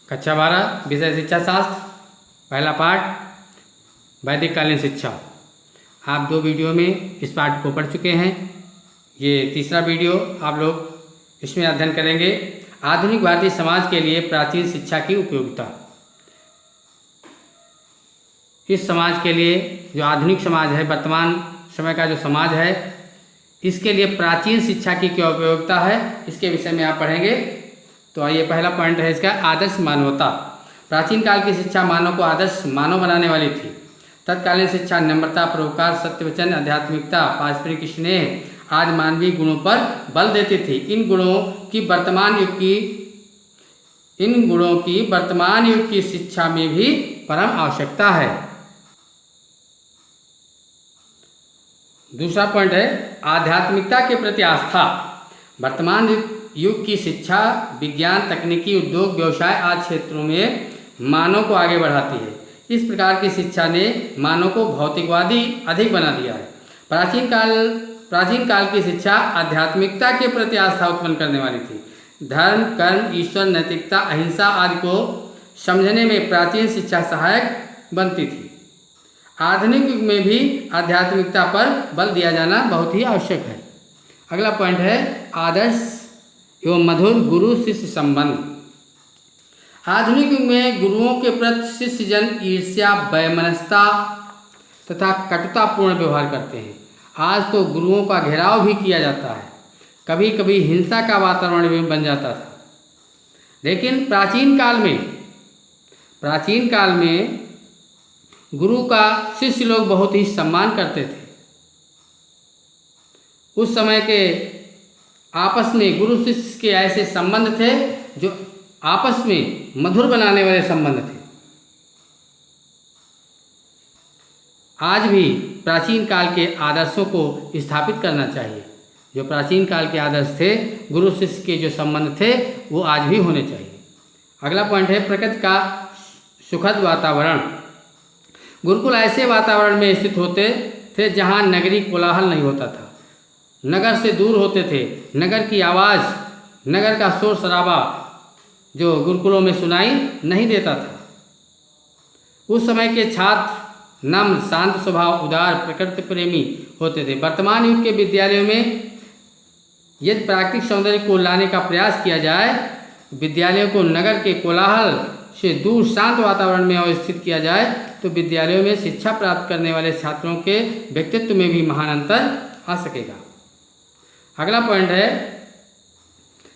कक्षा 12 विषय शिक्षा शास्त्र, पहला पाठ वैदिक कालीन शिक्षा। आप 2 वीडियो में इस पाठ को पढ़ चुके हैं। ये तीसरा वीडियो आप लोग इसमें अध्ययन करेंगे आधुनिक भारतीय समाज के लिए प्राचीन शिक्षा की उपयोगिता। इस समाज के लिए, जो आधुनिक समाज है, वर्तमान समय का जो समाज है, इसके लिए प्राचीन शिक्षा की क्या उपयोगिता है, इसके विषय में आप पढ़ेंगे। तो आइए, पहला पॉइंट है इसका आदर्श मानवता। प्राचीन काल की शिक्षा मानव को आदर्श मानव बनाने वाली थी। तत्कालीन शिक्षा नम्रता, परोपकार, सत्यवचन, आध्यात्मिकता, पारस्परिक स्नेह आदि मानवीय गुणों पर बल देती थी। इन गुणों की वर्तमान युग की शिक्षा में भी परम आवश्यकता है। दूसरा पॉइंट है आध्यात्मिकता के प्रति आस्था। वर्तमान युग की शिक्षा विज्ञान, तकनीकी, उद्योग, व्यवसाय आदि क्षेत्रों में मानव को आगे बढ़ाती है। इस प्रकार की शिक्षा ने मानव को भौतिकवादी अधिक बना दिया है। प्राचीन काल की शिक्षा आध्यात्मिकता के प्रति आस्था उत्पन्न करने वाली थी। धर्म, कर्म, ईश्वर, नैतिकता, अहिंसा आदि को समझने में प्राचीन शिक्षा सहायक बनती थी। आधुनिक युग में भी आध्यात्मिकता पर बल दिया जाना बहुत ही आवश्यक है। अगला पॉइंट है आदर्श एवं मधुर गुरु शिष्य संबंध। आधुनिक युग में गुरुओं के प्रति शिष्यजन ईर्ष्या, वैमनस्यता तथा कटुतापूर्ण व्यवहार करते हैं। आज तो गुरुओं का घेराव भी किया जाता है, कभी कभी हिंसा का वातावरण भी बन जाता था। लेकिन प्राचीन काल में गुरु का शिष्य लोग बहुत ही सम्मान करते थे। उस समय के आपस में गुरु शिष्य के ऐसे संबंध थे जो आपस में मधुर बनाने वाले संबंध थे। आज भी प्राचीन काल के आदर्शों को स्थापित करना चाहिए। जो प्राचीन काल के आदर्श थे, गुरु शिष्य के जो संबंध थे, वो आज भी होने चाहिए। अगला पॉइंट है प्रकृति का सुखद वातावरण। गुरुकुल ऐसे वातावरण में स्थित होते थे जहाँ नगरी कोलाहल नहीं होता था, नगर से दूर होते थे। नगर की आवाज़, नगर का शोर शराबा जो गुरुकुलों में सुनाई नहीं देता था। उस समय के छात्र नम्र, शांत स्वभाव, उदार, प्रकृति प्रेमी होते थे। वर्तमान युग के विद्यालयों में यदि प्राकृतिक सौंदर्य को लाने का प्रयास किया जाए, विद्यालयों को नगर के कोलाहल से दूर शांत वातावरण में अवस्थित किया जाए, तो विद्यालयों में शिक्षा प्राप्त करने वाले छात्रों के व्यक्तित्व में भी महान अंतर आ सकेगा। अगला पॉइंट है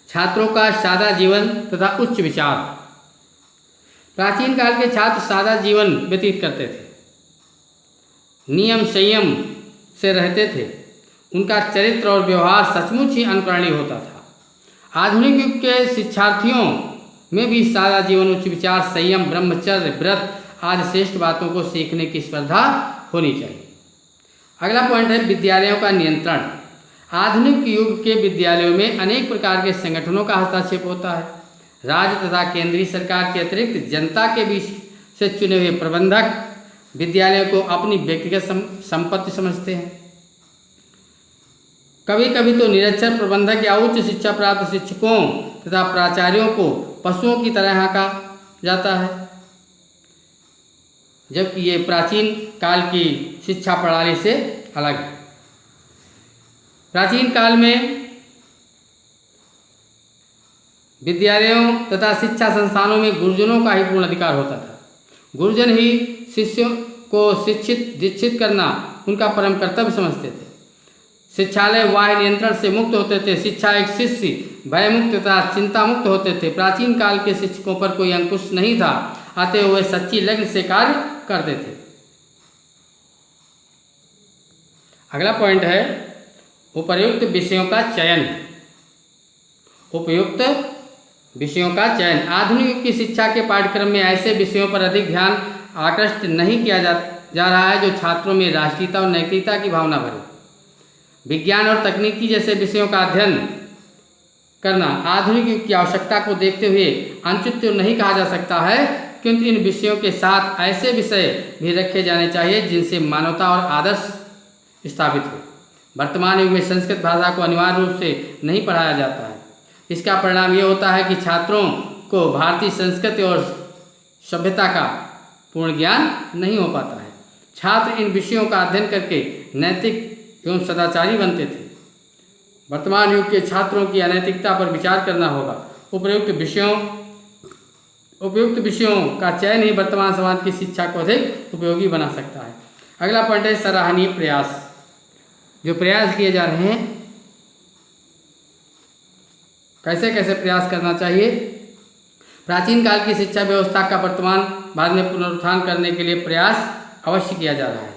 छात्रों का सादा जीवन तथा उच्च विचार। प्राचीन काल के छात्र सादा जीवन व्यतीत करते थे, नियम संयम से रहते थे। उनका चरित्र और व्यवहार सचमुच ही अनुकरणीय होता था। आधुनिक युग के शिक्षार्थियों में भी सादा जीवन, उच्च विचार, संयम, ब्रह्मचर्य, व्रत आदि श्रेष्ठ बातों को सीखने की स्पर्धा होनी चाहिए। अगला पॉइंट है विद्यालयों का नियंत्रण। आधुनिक युग के विद्यालयों में अनेक प्रकार के संगठनों का हस्तक्षेप होता है। राज्य तथा केंद्रीय सरकार के अतिरिक्त जनता के बीच से चुने हुए प्रबंधक विद्यालयों को अपनी व्यक्तिगत संपत्ति समझते हैं। कभी कभी तो निरक्षर प्रबंधक या उच्च शिक्षा प्राप्त शिक्षकों तथा प्राचार्यों को पशुओं की तरह आंका जाता है, जबकि ये प्राचीन काल की शिक्षा प्रणाली से अलग है। प्राचीन काल में विद्यालयों तथा शिक्षा संस्थानों में गुरुजनों का ही पूर्ण अधिकार होता था। गुरुजन ही शिष्यों को दीक्षित करना उनका परम कर्तव्य समझते थे। शिक्षालय बाह्य नियंत्रण से मुक्त होते थे। शिक्षा एक शिष्य भयमुक्त तथा चिंता मुक्त होते थे। प्राचीन काल के शिक्षकों पर कोई अंकुश नहीं था, अतः वे सच्ची लगन से कार्य करते थे। अगला पॉइंट है उपर्युक्त विषयों का चयन। उपयुक्त विषयों का चयन। आधुनिक युग की शिक्षा के पाठ्यक्रम में ऐसे विषयों पर अधिक ध्यान आकृष्ट नहीं किया जा रहा है जो छात्रों में राष्ट्रीयता और नैतिकता की भावना भरे। विज्ञान और तकनीकी जैसे विषयों का अध्ययन करना आधुनिक युग की आवश्यकता को देखते हुए अनुचित नहीं कहा जा सकता है, किंतु इन विषयों के साथ ऐसे विषय भी रखे जाने चाहिए जिनसे मानवता और आदर्श स्थापित हो। वर्तमान युग में संस्कृत भाषा को अनिवार्य रूप से नहीं पढ़ाया जाता है। इसका परिणाम ये होता है कि छात्रों को भारतीय संस्कृति और सभ्यता का पूर्ण ज्ञान नहीं हो पाता है। छात्र इन विषयों का अध्ययन करके नैतिक एवं सदाचारी बनते थे। वर्तमान युग के छात्रों की अनैतिकता पर विचार करना होगा। उपयुक्त विषयों का चयन ही वर्तमान समाज की शिक्षा को अधिक उपयोगी बना सकता है। अगला पॉइंट है सराहनीय प्रयास। जो प्रयास किए जा रहे हैं, कैसे कैसे प्रयास करना चाहिए। प्राचीन काल की शिक्षा व्यवस्था का वर्तमान भारत में पुनरुत्थान करने के लिए प्रयास अवश्य किया जा रहा है।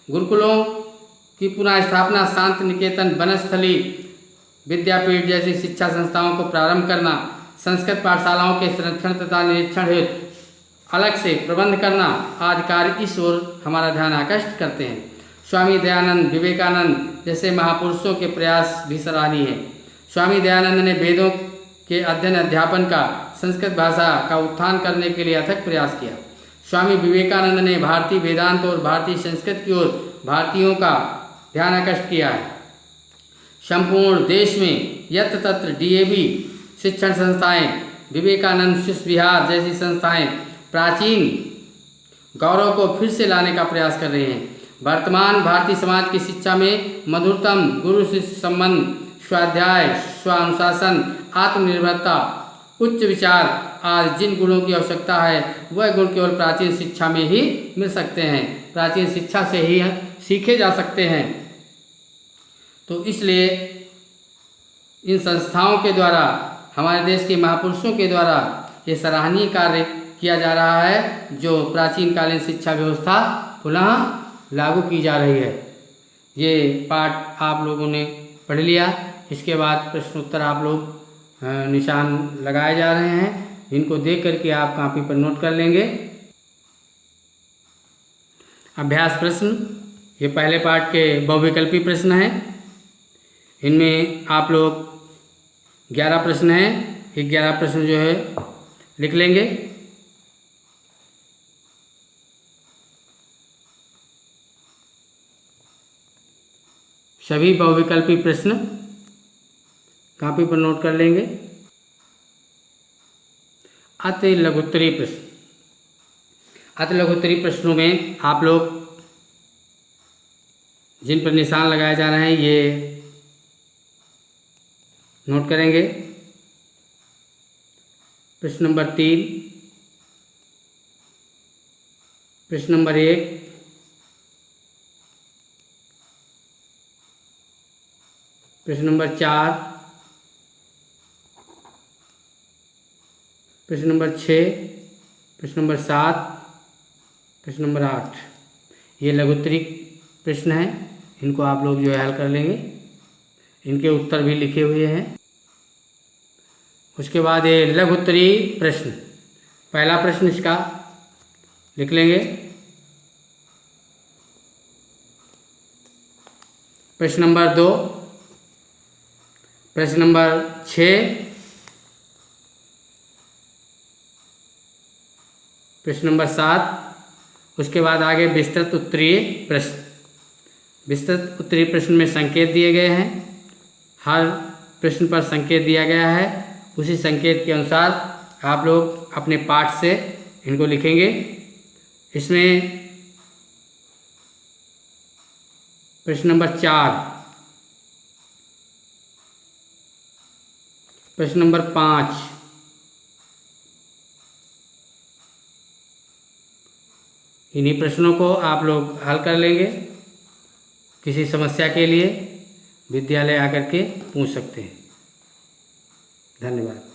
गुरुकुलों की पुनः स्थापना, शांत निकेतन, वनस्थली विद्यापीठ जैसी शिक्षा संस्थाओं को प्रारंभ करना, संस्कृत पाठशालाओं के संरक्षण तथा निरीक्षण हेतु अलग से प्रबंध करना आदि कार्य इस ओर हमारा ध्यान आकर्षित करते हैं। स्वामी दयानंद, विवेकानंद जैसे महापुरुषों के प्रयास भी सराहनीय हैं। स्वामी दयानंद ने वेदों के अध्ययन अध्यापन का, संस्कृत भाषा का उत्थान करने के लिए अथक प्रयास किया। स्वामी विवेकानंद ने भारतीय वेदांत और भारतीय संस्कृत की ओर भारतीयों का ध्यान आकर्षित किया है। संपूर्ण देश में यत्र तत्र डीएवी शिक्षण संस्थाएं, विवेकानंद शिशु विहार जैसी संस्थाएं प्राचीन गौरव को फिर से लाने का प्रयास कर रहे हैं। वर्तमान भारतीय समाज की शिक्षा में मधुरतम गुरु शिष्य संबंध, स्वाध्याय, स्वानुशासन, आत्मनिर्भरता, उच्च विचार आज जिन गुणों की आवश्यकता है वह गुण केवल प्राचीन शिक्षा में ही मिल सकते हैं, प्राचीन शिक्षा से ही सीखे जा सकते हैं। तो इसलिए इन संस्थाओं के द्वारा, हमारे देश के महापुरुषों के द्वारा ये सराहनीय कार्य किया जा रहा है, जो प्राचीन कालीन शिक्षा व्यवस्था पुनः लागू की जा रही है। ये पाठ आप लोगों ने पढ़ लिया। इसके बाद प्रश्न उत्तर आप लोग निशान लगाए जा रहे हैं, इनको देख करके आप कॉपी पर नोट कर लेंगे। अभ्यास प्रश्न, ये पहले पाठ के बहुविकल्पी प्रश्न हैं। इनमें आप लोग 11 प्रश्न हैं, 11 प्रश्न जो है लिख लेंगे। सभी बहुविकल्पी प्रश्न कॉपी पर नोट कर लेंगे। अति लघुत्तरीय प्रश्न, अति लघुत्तरीय प्रश्नों में आप लोग जिन पर निशान लगाए जा रहे हैं ये नोट करेंगे। प्रश्न नंबर 3, प्रश्न नंबर 1, प्रश्न नंबर 4, प्रश्न नंबर 6, प्रश्न नंबर 7, प्रश्न नंबर 8। ये लघुत्तरीय प्रश्न हैं, इनको आप लोग जो है हल कर लेंगे। इनके उत्तर भी लिखे हुए हैं। उसके बाद ये लघुत्तरीय प्रश्न, पहला प्रश्न इसका लिख लेंगे। प्रश्न नंबर 2, प्रश्न नंबर 6, प्रश्न नंबर 7। उसके बाद आगे विस्तृत उत्तरीय प्रश्न। विस्तृत उत्तरीय प्रश्न में संकेत दिए गए हैं, हर प्रश्न पर संकेत दिया गया है। उसी संकेत के अनुसार आप लोग अपने पाठ से इनको लिखेंगे। इसमें प्रश्न नंबर 4, प्रश्न नंबर 5, इन्हीं प्रश्नों को आप लोग हल कर लेंगे। किसी समस्या के लिए विद्यालय आकर के पूछ सकते हैं। धन्यवाद।